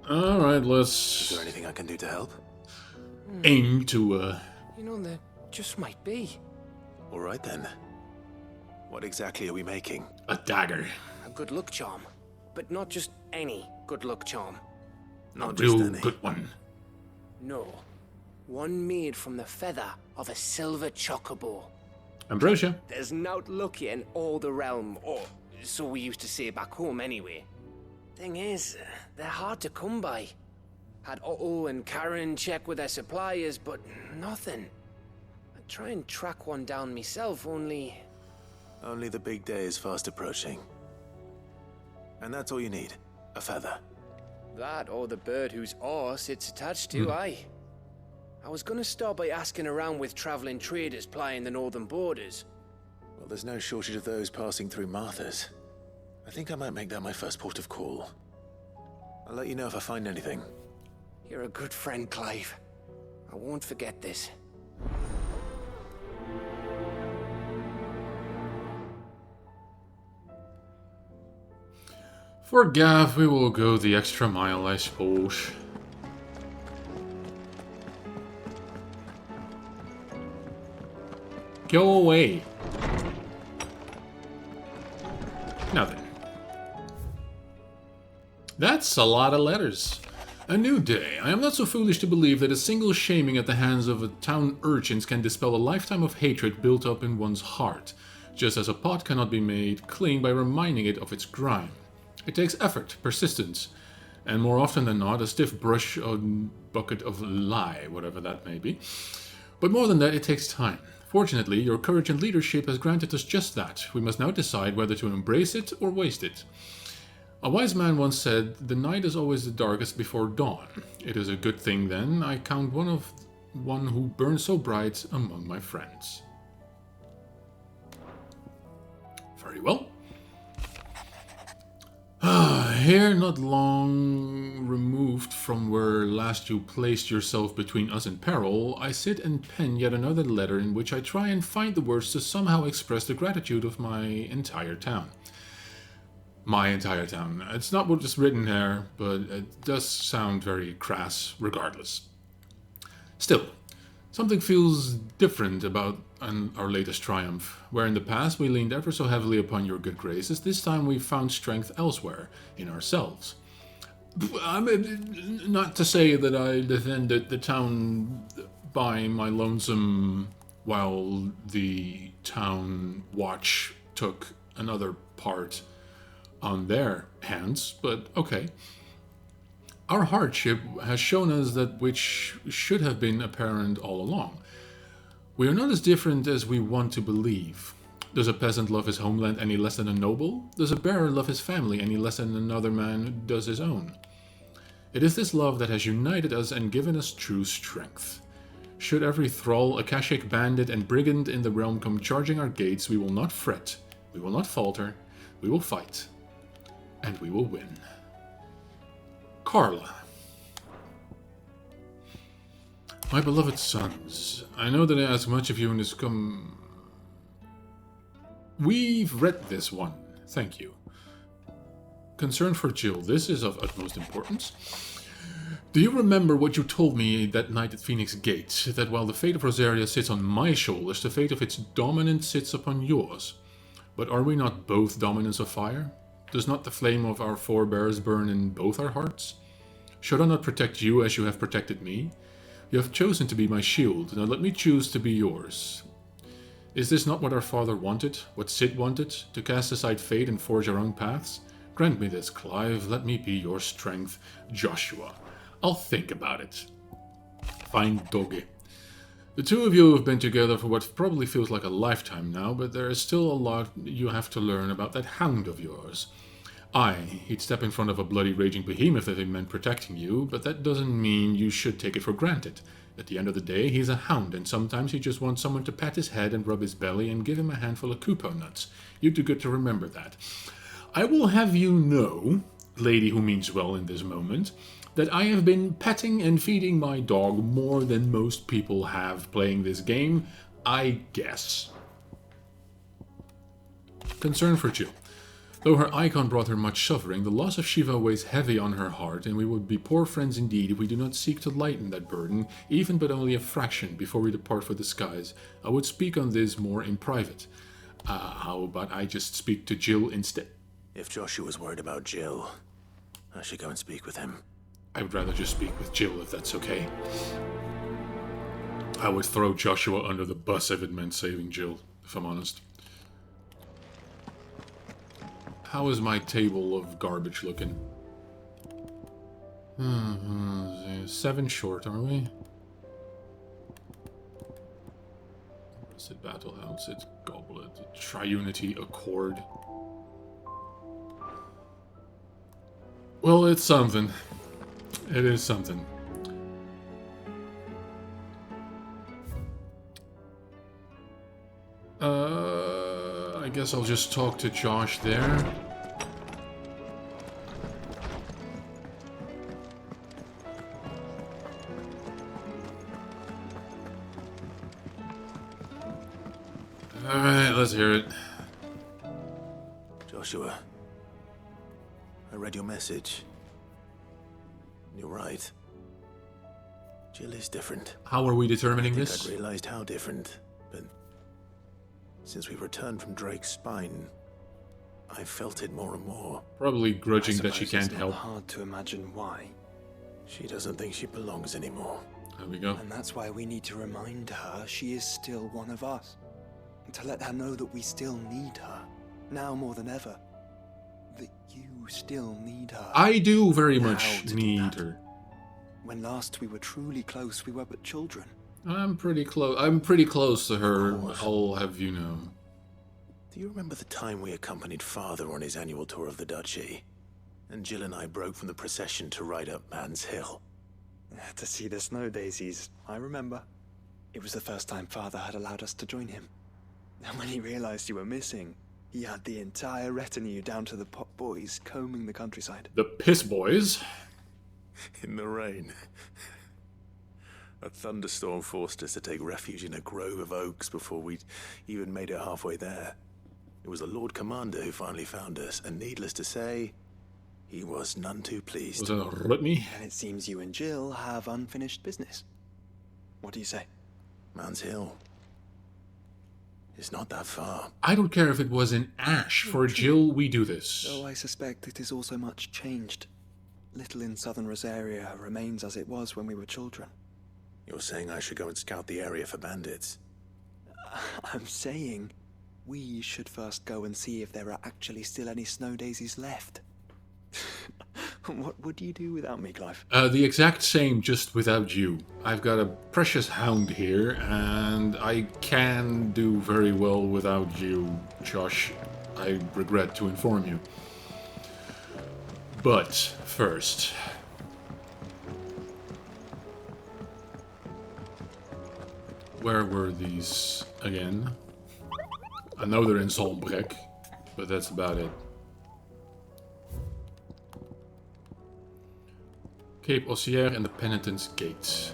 Alright, let's... Is there anything I can do to help? aim to, You know, there just might be. Alright then. What exactly are we making? a dagger. A good luck charm. But not just any good luck charm. A Not just real any. good one. No. One made from the feather of a silver chocobo. Ambrosia. There's naught luckier in all the realm, or so we used to say back home anyway. Thing is, they're hard to come by. Had Otto and Karen check with their suppliers, but nothing. I'd try and track one down myself, only... Only the big day is fast approaching. And that's all you need. A feather. That or the bird whose arse it's attached to, aye. I was gonna start by asking around with traveling traders plying the northern borders. Well, there's no shortage of those passing through Martha's. I think I might make that my first port of call. I'll let you know if I find anything. You're a good friend, Clive. I won't forget this. For Gav, we will go the extra mile, I suppose. Go away. Now then. That's a lot of letters. A new day. I am not so foolish to believe that a single shaming at the hands of a town urchins can dispel a lifetime of hatred built up in one's heart, just as a pot cannot be made clean by reminding it of its grime. It takes effort, persistence, and more often than not, a stiff brush or bucket of lie, whatever that may be. But more than that, it takes time. Fortunately, your courage and leadership has granted us just that. We must now decide whether to embrace it or waste it. A wise man once said, "The night is always the darkest before dawn." It is a good thing, then, I count one who burns so bright among my friends. Very well. Here, not long removed from where last you placed yourself between us and peril, I sit and pen yet another letter in which I try and find the words to somehow express the gratitude of my entire town. My entire town. It's not what is written there, but it does sound very crass regardless. Still, something feels different about our latest triumph. Where in the past we leaned ever so heavily upon your good graces, this time we found strength elsewhere, in ourselves. I mean, not to say that I defended the town by my lonesome while the town watch took another part on their hands, but okay. Our hardship has shown us that which should have been apparent all along. We are not as different as we want to believe. Does a peasant love his homeland any less than a noble? Does a bearer love his family any less than another man does his own? It is this love that has united us and given us true strength. Should every thrall, Akashic bandit, and brigand in the realm come charging our gates, we will not fret, we will not falter, we will fight, and we will win. Carla. My beloved sons, I know that I ask much of you in this We've read this one, thank you. Concern for Jill, this is of utmost importance. Do you remember what you told me that night at Phoenix Gate? That while the fate of Rosaria sits on my shoulders, the fate of its dominant sits upon yours. But are we not both dominants of fire? Does not the flame of our forebears burn in both our hearts? Should I not protect you as you have protected me? You have chosen to be my shield, now let me choose to be yours. Is this not what our father wanted, what Sid wanted, to cast aside fate and forge our own paths? Grant me this, Clive, let me be your strength, Joshua. I'll think about it. Fine doggy. The two of you have been together for what probably feels like a lifetime now, but there is still a lot you have to learn about that hound of yours. He'd step in front of a bloody raging behemoth if it meant protecting you, but that doesn't mean you should take it for granted. At the end of the day, he's a hound, and sometimes he just wants someone to pat his head and rub his belly and give him a handful of Kupo nuts. You'd do good to remember that. I will have you know, lady who means well in this moment, that I have been petting and feeding my dog more than most people have playing this game, I guess. Concern for Jill. Though her icon brought her much suffering, the loss of Shiva weighs heavy on her heart, and we would be poor friends indeed if we do not seek to lighten that burden, even but only a fraction, before we depart for the skies. I would speak on this more in private. How about I just speak to Jill instead? If Joshua's worried about Jill, I should go and speak with him. I would rather just speak with Jill, if that's okay. I would throw Joshua under the bus if it meant saving Jill, if I'm honest. How is my table of garbage looking? 7 short, are we? Sid Battlehound, Sid Goblet, Triunity Accord. Well, it's something. It is something. I guess I'll just talk to Josh there. Alright, let's hear it. Joshua, I read your message. You're right. Jill is different. How are we determining this? I'd realized how different, but since we returned from Drake's spine, I felt it more and more. Probably grudging that she can't help. It's hard to imagine why. She doesn't think she belongs anymore. There we go. And that's why we need to remind her she is still one of us. And to let her know that we still need her, now more than ever. That you still need her. I do very much need her. When last we were truly close, we were but children. I'm pretty close. I'm pretty close to her, I'll have you know. Do you remember the time we accompanied Father on his annual tour of the Duchy? And Jill and I broke from the procession to ride up Man's Hill. To see the snow daisies, I remember. It was the first time Father had allowed us to join him. And when he realized you were missing, he had the entire retinue down to the Pop Boys combing the countryside. The Piss Boys? In the rain. A thunderstorm forced us to take refuge in a grove of oaks before we'd even made it halfway there. It was the Lord Commander who finally found us, and needless to say, he was none too pleased. Was that a Rutney? And it seems you and Jill have unfinished business. What do you say? Man's Hill. It's not that far. I don't care if it was in Ash. For Jill, we do this. Though I suspect it is also much changed. Little in southern Rosaria remains as it was when we were children. You're saying I should go and scout the area for bandits? I'm saying we should first go and see if there are actually still any snow daisies left. What would you do without me, Clive? The exact same, just without you. I've got a precious hound here, and I can do very well without you, Josh. I regret to inform you. But first, where were these again? I know they're in Solmbrek, but that's about it. Cape Ossier and the Penitent's Gate.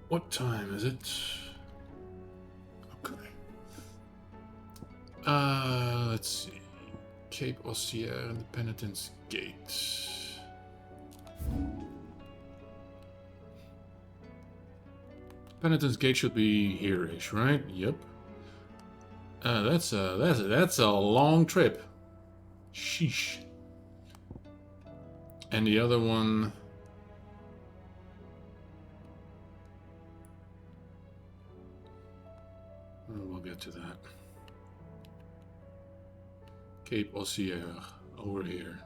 What time is it? Okay. Let's see. Cape Ossier and the Penitence Gate. Penitence Gate should be here-ish, right? Yep. That's a long trip. Sheesh. And the other one. We'll get to that. Cape Ossier over here.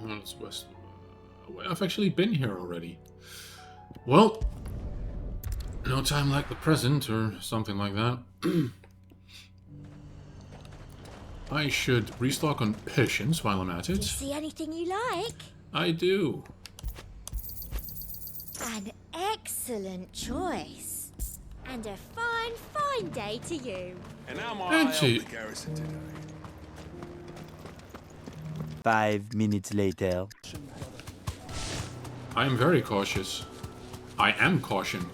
Oh, it's west. I've actually been here already. Well, no time like the present, or something like that. I should restock on patience while I'm at Do you it. see anything you like? I do. An excellent choice. And a fine, fine day to you. And now my And eye to- on the garrison today. 5 minutes later. I am very cautious. I am caution.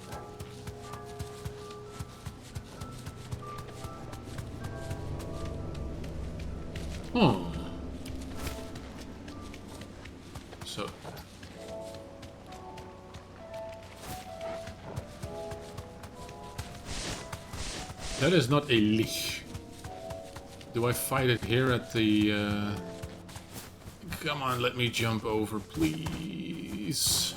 Oh. So. That is not a leash. Do I fight it here at the... Come on, let me jump over, please.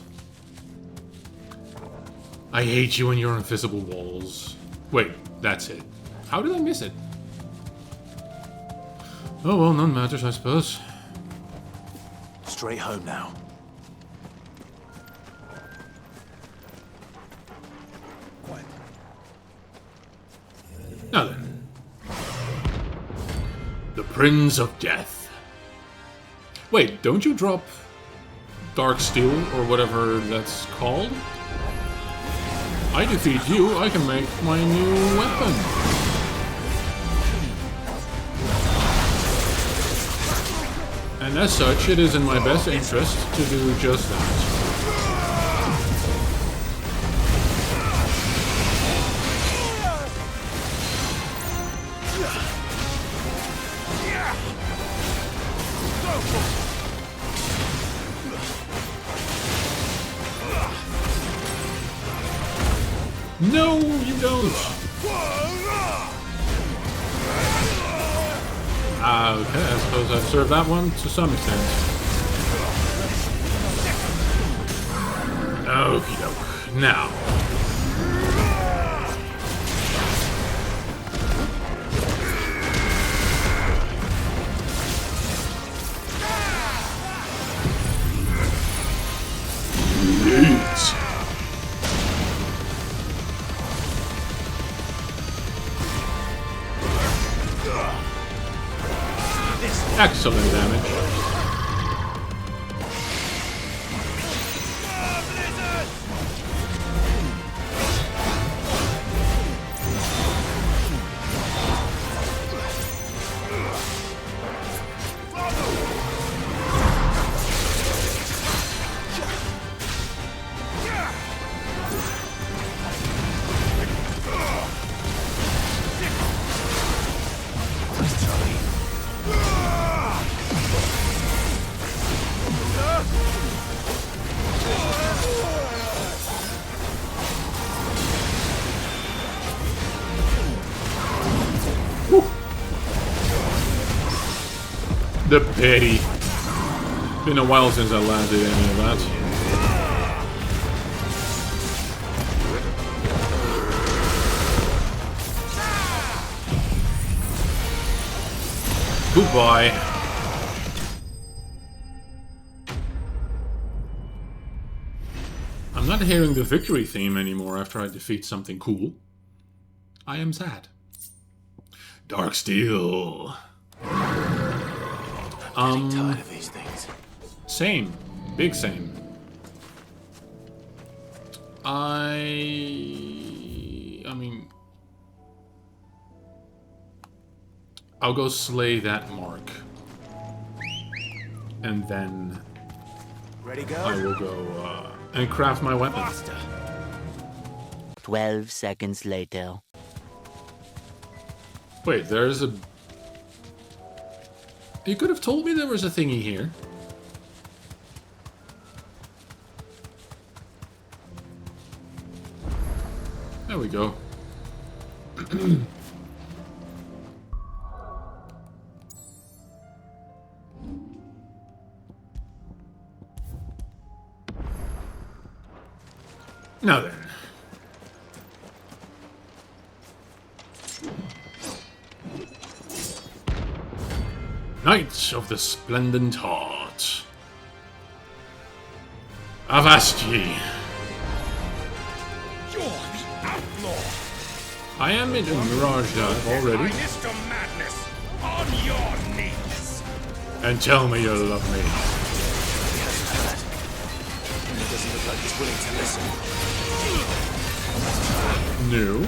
I hate you and your invisible walls. Wait, that's it. How did I miss it? Oh well, none matters, I suppose. Straight home now. Now then. The Prince of Death. Wait, don't you drop Dark Steel or whatever that's called? I defeat you, I can make my new weapon. And as such, it is in my best interest to do just that. No, you don't. Okay, I suppose I've served that one to some extent. Okie doke. Now. Yeet. Excellent damage. The pity. Been a while since I last did any of that. Goodbye. I'm not hearing the victory theme anymore after I defeat something cool. I am sad. Dark Steel. I'm tired of these things. Same. Big same. I mean... I'll go slay that mark. And then... Ready, go? I will go, and craft my weapon. 12 seconds later. Wait, there's a... You could have told me there was a thingy here. There we go. Now then. Knights of the Splendent Heart. Avast ye. You're the outlaw. I am in Mirage Dive already. Finest of madness. On your knees. And tell me you love me. He hasn't heard. And it doesn't look like he's willing to listen. No.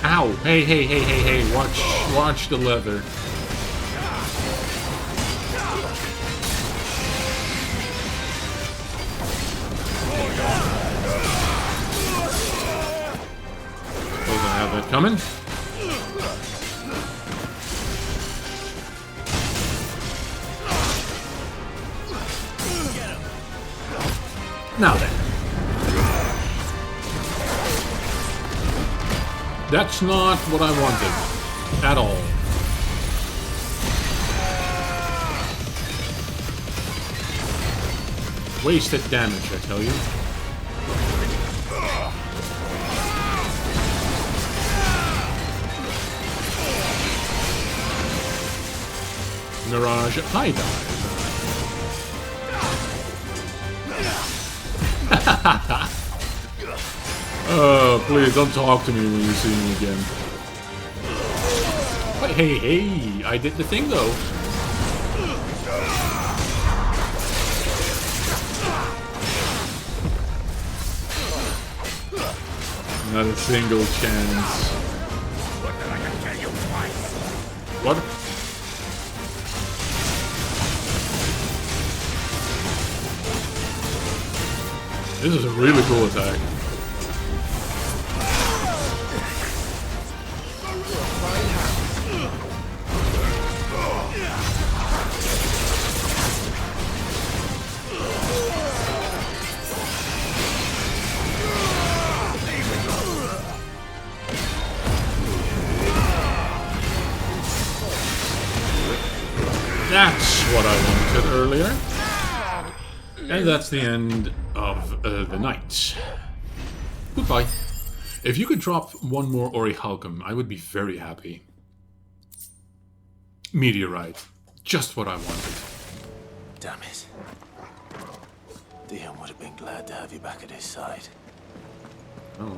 Ow! Hey, hey, hey, hey, hey! Watch the leather. Wasn't have that coming. Now then. That's not what I wanted. At all. Wasted damage, I tell you. Mirage high dive. Oh, please don't talk to me when you see me again. But hey, hey, I did the thing though. Not a single chance. What? This is a really cool attack. That's what I wanted earlier. And that's the end of the night. Goodbye. If you could drop one more Orichalcum, I would be very happy. Meteorite. Just what I wanted. Damn it. Dion would have been glad to have you back at his side. Oh.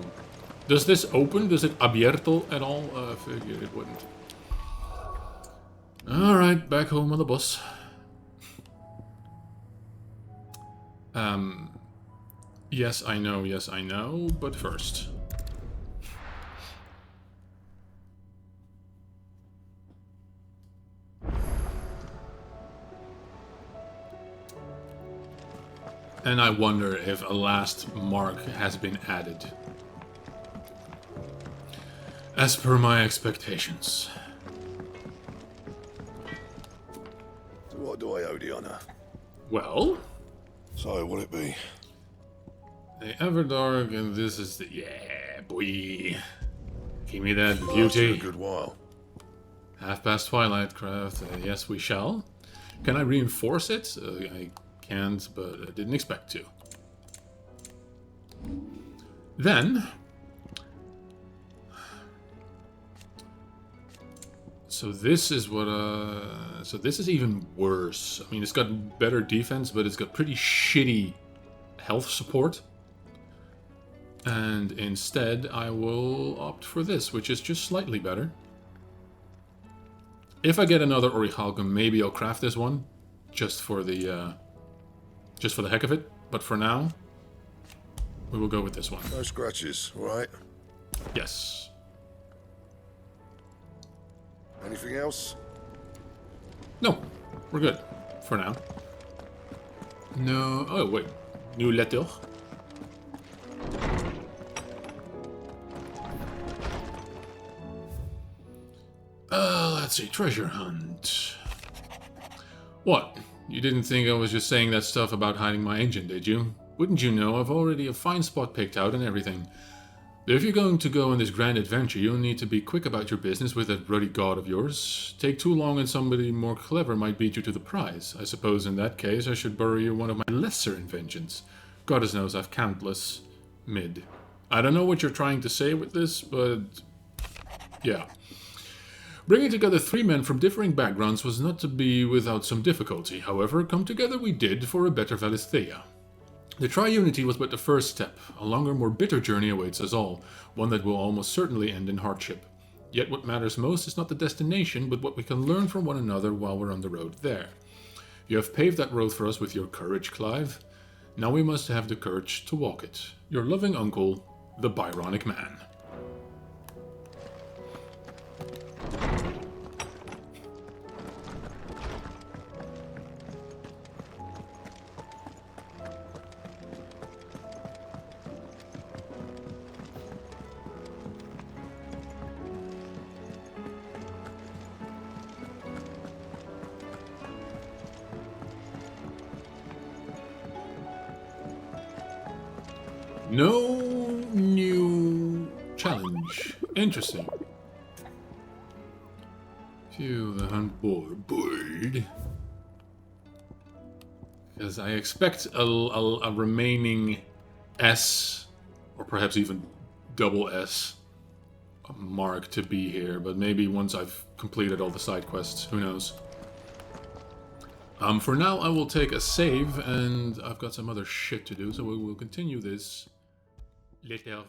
Does this open? Does it abierto at all? I figured it wouldn't. Alright, back home on the bus. Yes, I know, but first. And I wonder if a last mark has been added. As per my expectations. What do I owe the honor? Well? So, what'll it be? The Everdark, and this is the... Yeah, boy. Give me that Well, beauty. a good while. Half past Twilight Craft. Yes, we shall. Can I reinforce it? I can't, but I didn't expect to. Then... So this is what, so this is even worse. I mean, it's got better defense, but it's got pretty shitty health support. And instead, I will opt for this, which is just slightly better. If I get another Orichalcum, maybe I'll craft this one, just for the heck of it. But for now, We will go with this one. No scratches, all right? Yes. Anything else? No, we're good for now. No. Oh wait, new letter. Let's see, treasure hunt. What? You didn't think I was just saying that stuff about hiding my engine, did you? Wouldn't you know, I've already a fine spot picked out and everything. If you're going to go on this grand adventure, you'll need to be quick about your business with that ruddy god of yours. Take too long and somebody more clever might beat you to the prize. I suppose in that case I should borrow you one of my lesser inventions. Goddess knows I've countless. Mid. I don't know what you're trying to say with this, but... yeah. Bringing together 3 men from differing backgrounds was not to be without some difficulty. However, come together we did for a better Valisthea. The triunity was but the first step. A longer, more bitter journey awaits us all, one that will almost certainly end in hardship. Yet what matters most is not the destination, but what we can learn from one another while we're on the road there. You have paved that road for us with your courage, Clive. Now we must have the courage to walk it. Your loving uncle, the Byronic Man. No new challenge. Interesting. Phew, the hunt board. Because I expect a remaining S, or perhaps even double S, mark to be here. But maybe once I've completed all the side quests, who knows. For now, I will take a save, and I've got some other shit to do, so we will continue this later.